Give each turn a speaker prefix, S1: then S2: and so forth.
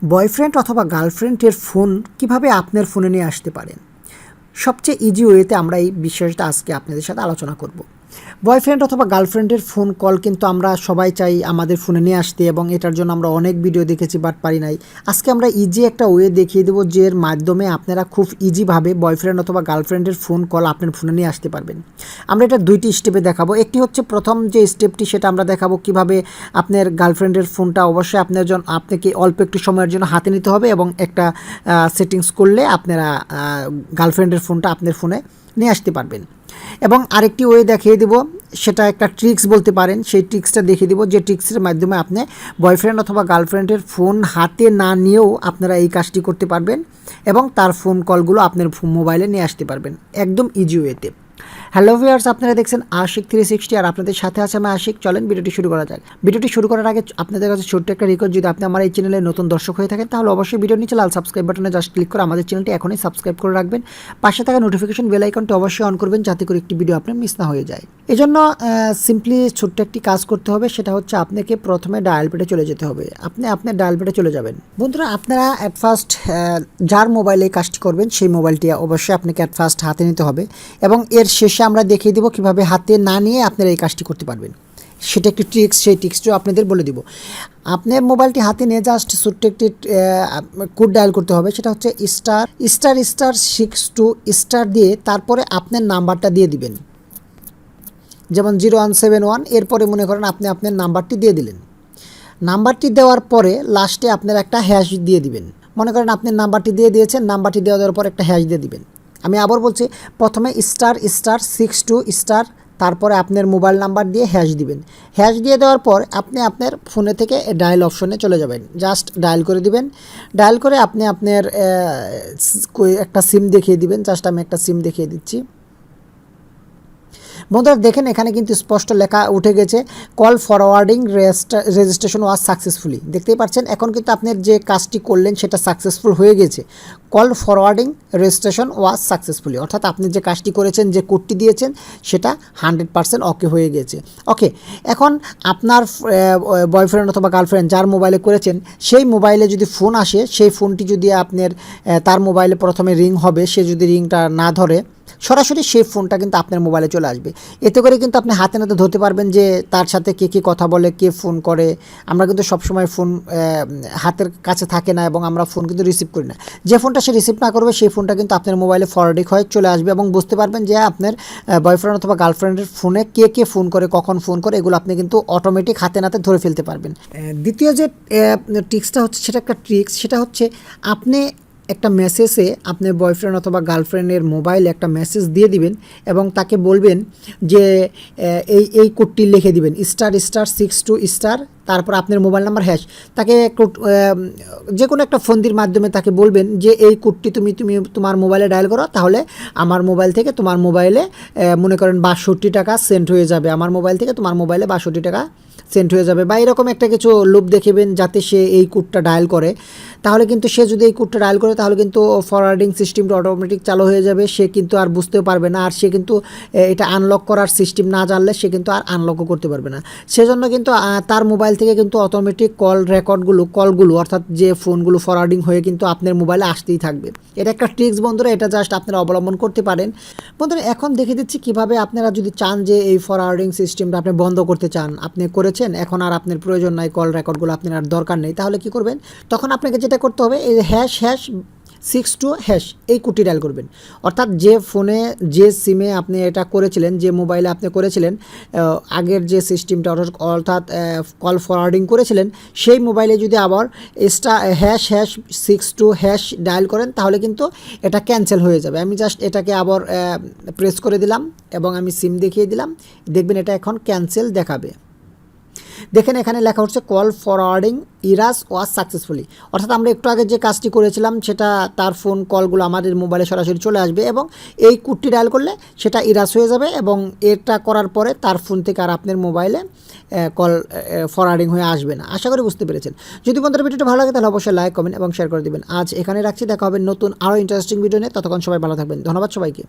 S1: Boyfriend অথবা গার্লফ্রেন্ডের phone কিভাবে আপনার ফোনে নিয়ে আসতে পারেন, সবচেয়ে ইজি ওয়েতে আমরা এই বিষয়টা আজকে আপনাদের সাথে আলোচনা করব। বয়ফ্রেন্ড অথবা গার্লফ্রেন্ডের ফোন কল কিন্তু আমরা সবাই চাই আমাদের ফোনে নিয়ে আসতে, এবং এটার জন্য আমরা অনেক ভিডিও দেখেছি বাট পারি নাই। আজকে আমরা ইজি একটা ওয়ে দেখিয়ে দেবো, যে এর মাধ্যমে আপনারা খুব ইজিভাবে বয়ফ্রেন্ড অথবা গার্লফ্রেন্ডের ফোন কল আপনার ফোনে নিয়ে আসতে পারবেন। আমরা এটা দুইটি স্টেপে দেখাবো। একটি হচ্ছে প্রথম যে স্টেপটি, সেটা আমরা দেখাবো কিভাবে আপনার গার্লফ্রেন্ডের ফোনটা অবশ্যই আপনাকে অল্প একটু সময়ের জন্য হাতে নিতে হবে, এবং একটা সেটিংস করলে আপনারা গার্লফ্রেন্ডের ফোনটা আপনার ফোনে নিয়ে আসতে পারবেন। এবং আরেকটি ওয়ে দেখিয়ে দেবো, সেটা একটা ট্রিক্স বলতে পারেন। সেই ট্রিক্সটা দেখিয়ে দেবো, যে ট্রিক্সের মাধ্যমে আপনি বয়ফ্রেন্ড অথবা গার্লফ্রেন্ডের ফোন হাতে না নিয়েও আপনারা এই কাজটি করতে পারবেন, এবং তার ফোন কলগুলো আপনার মোবাইলে নিয়ে আসতে পারবেন একদম ইজি ওয়েতে। হ্যালো ভিউয়ার্স, আপনারা দেখছেন আশিক 360, আর আপনাদের সাথে আছে আমি আশিক। চলেন ভিডিওটি শুরু করা যাক। ভিডিওটি শুরু করার আগে আপনাদের কাছে ছোট্ট একটা রিকোয়েস্ট, যদি আপনি আমার এই চ্যানেলে নতুন দর্শক হয়ে থাকেন তাহলে অবশ্যই ভিডিওর নিচে লাল সাবস্ক্রাইব বাটনে জাস্ট ক্লিক করে আমাদের চ্যানেলটি এখনই সাবস্ক্রাইব করে রাখবেন। পাশে থাকা নোটিফিকেশন বেল আইকনটি অবশ্যই অন করবেন, যাতে করে একটি ভিডিও আপনার মিস না হয়ে যায়। এজন্য সিম্পলি ছোট্ট একটি কাজ করতে হবে, সেটা হচ্ছে আপনাকে প্রথমে ডায়াল প্যাডে চলে যেতে হবে। আপনি আপনার ডায়াল প্যাডে চলে যাবেন। বন্ধুরা, আপনারা অ্যাট ফার্স্ট যার মোবাইলে এই কাজটি করবেন সেই মোবাইলটি অবশ্যই আপনাকে অ্যাট ফার্স্ট হাতে নিতে হবে, এবং এর শেষে আমরা দেখিয়ে দেবো কীভাবে হাতে না নিয়ে আপনারা এই কাজটি করতে পারবেন। সেটা একটি ট্রিক্স, সেই ট্রিক্সটিও আপনাদের বলে দিব। আপনার মোবাইলটি হাতে নিয়ে জাস্ট ছোট্ট একটি কোড ডায়াল করতে হবে, সেটা হচ্ছে ****62* দিয়ে তারপরে আপনার নাম্বারটা দিয়ে দিবেন, যেমন 0171। এরপরে মনে করেন আপনি আপনার নাম্বারটি দিয়ে দিলেন। নাম্বারটি দেওয়ার পরে লাস্টে আপনার একটা হ্যাশ দিয়ে দিবেন। মনে করেন আপনি নাম্বারটি দিয়ে দিয়েছেন, নাম্বারটি দেওয়ার পর একটা হ্যাশ দিয়ে দিবেন। আমি আবার বলছি, প্রথমে ****62*, তারপরে আপনার মোবাইল নাম্বার দিয়ে হ্যাশ দিবেন। হ্যাশ দিয়ে দেওয়ার পর আপনি আপনার ফোনে থেকে ডায়াল অপশনে চলে যাবেন, জাস্ট ডায়াল করে দিবেন। ডায়াল করে আপনি আপনার একটা সিম দেখিয়ে দিবেন। জাস্ট আমি একটা সিম দেখিয়ে দিচ্ছি। বন্ধুরা দেখেন, এখানে কিন্তু স্পষ্ট লেখা উঠে গেছে, কল ফরওয়ার্ডিং রেজিস্ট্রেশন ওয়াজ সাকসেসফুলি। দেখতেই পাচ্ছেন, এখন কিন্তু আপনার যে কাজটি করলেন সেটা সাকসেসফুল হয়ে গেছে। কল ফরওয়ার্ডিং রেজিস্ট্রেশন ওয়াজ সাকসেসফুলি, অর্থাৎ আপনি যে কাজটি করেছেন, যে কোডটি দিয়েছেন, সেটা 100% ওকে হয়ে গেছে। ওকে, এখন আপনার বয়ফ্রেন্ড অথবা গার্লফ্রেন্ড যার মোবাইলে করেছেন, সেই মোবাইলে যদি ফোন আসে, সেই ফোনটি যদি আপনার তার মোবাইলে প্রথমে রিং হবে, সে যদি রিংটা না ধরে, সরাসরি সেই ফোনটা কিন্তু আপনার মোবাইলে চলে আসবে। এতে করে কিন্তু আপনি হাতে নাতে ধরতে পারবেন যে তার সাথে কে কে কথা বলে, কে ফোন করে। আমরা কিন্তু সবসময় ফোন হাতের কাছে থাকে না, এবং আমরা ফোন কিন্তু রিসিভ করি না। যে ফোনটা সে রিসিভ না করবে, সেই ফোনটা কিন্তু আপনার মোবাইলে ফরওয়ার্ডিং হয়ে চলে আসবে, এবং বুঝতে পারবেন যে আপনার বয়ফ্রেন্ড অথবা গার্লফ্রেন্ডের ফোনে কে কে ফোন করে, কখন ফোন করে, এগুলো আপনি কিন্তু অটোমেটিক হাতে নাতে ধরে ফেলতে পারবেন। দ্বিতীয় যে ট্রিক্সটা হচ্ছে, সেটা একটা ট্রিক্স, সেটা হচ্ছে আপনি একটা মেসেজে আপনার বয়ফ্রেন্ড অথবা গার্লফ্রেন্ডের মোবাইলে একটা মেসেজ দিয়ে দিবেন, এবং তাকে বলবেন যে এই কোডটি লিখে দিবেন, ****62*, তারপর আপনার মোবাইল নাম্বার হ্যাশ। তাকে যে কোনো একটা ফোনটির মাধ্যমে তাকে বলবেন যে এই কোডটি তুমি তোমার মোবাইলে ডায়াল করো, তাহলে আমার মোবাইল থেকে তোমার মোবাইলে মনে করেন 62 টাকা সেন্ড হয়ে যাবে। আমার মোবাইল থেকে তোমার মোবাইলে 62 টাকা সেন্ড হয়ে যাবে, বা এরকম একটা কিছু লোভ দেখাবেন যাতে সে এই কোডটা ডায়াল করে। তাহলে কিন্তু সে যদি এই কোডটা ডায়াল করে, তাহলে কিন্তু ফরওয়ার্ডিং সিস্টেমটা অটোমেটিক চালু হয়ে যাবে। সে কিন্তু আর বুঝতেও পারবে না, আর সে কিন্তু এটা আনলক করার সিস্টেম না জানলে সে কিন্তু আর আনলকও করতে পারবে না। সেজন্য কিন্তু তার মোবাইল থেকে কিন্তু অটোমেটিক কলগুলো অর্থাৎ যে ফোনগুলো ফরওয়ার্ডিং হয়ে কিন্তু আপনার মোবাইলে আসতেই থাকবে। এটা একটা ট্রিক্স বন্ধুরা, এটা জাস্ট আপনারা অবলম্বন করতে পারেন। বন্ধুরা, এখন দেখে দিচ্ছি কীভাবে আপনারা যদি চান যে এই ফরওয়ার্ডিং সিস্টেমটা আপনি বন্ধ করতে চান, আপনি করেছেন, এখন আর আপনার প্রয়োজন নাই, কল রেকর্ডগুলো আপনার আর দরকার নেই, তাহলে কি করবেন? তখন আপনাকে যেটা করতে হবে, এই ##62# এই কোডটি ডায়াল করবেন। অর্থাৎ যে ফোনে, যে সিমে আপনি এটা করেছিলেন, যে মোবাইলে আপনি করেছিলেন, আগের যে সিস্টেমটা অর্থাৎ কল ফরওয়ার্ডিং করেছিলেন, সেই মোবাইলে যদি আবার ##62# ডায়াল করেন, তাহলে কিন্তু এটা ক্যান্সেল হয়ে যাবে। আমি জাস্ট এটাকে আবার প্রেস করে দিলাম, এবং আমি সিম দেখিয়ে দিলাম। দেখবেন এটা এখন ক্যান্সেল দেখাবে। দেখেন, এখানে লেখা হচ্ছে কল ফরওয়ার্ডিং ইরাস ওয়াজ সাকসেসফুলি, অর্থাৎ আমরা একটু আগে যে কাজটি করেছিলাম, সেটা তার ফোন কলগুলো আমাদের মোবাইলে সরাসরি চলে আসবে, এবং এই কোডটি ডায়াল করলে সেটা ইরাস হয়ে যাবে, এবং এটা করার পরে তার ফোন থেকে আর আপনার মোবাইলে কল ফরওয়ার্ডিং হয়ে আসবে না। আশা করি বুঝতে পেরেছেন। যদি বন্ধুরা ভিডিওটা ভালো লাগে তাহলে অবশ্যই লাইক, কমেন্ট এবং শেয়ার করে দেবেন। আজ এখানে রাখছি, দেখা হবে নতুন আরও ইন্টারেস্টিং ভিডিও নিয়ে। ততক্ষণ সবাই ভালো থাকবেন। ধন্যবাদ সবাইকে।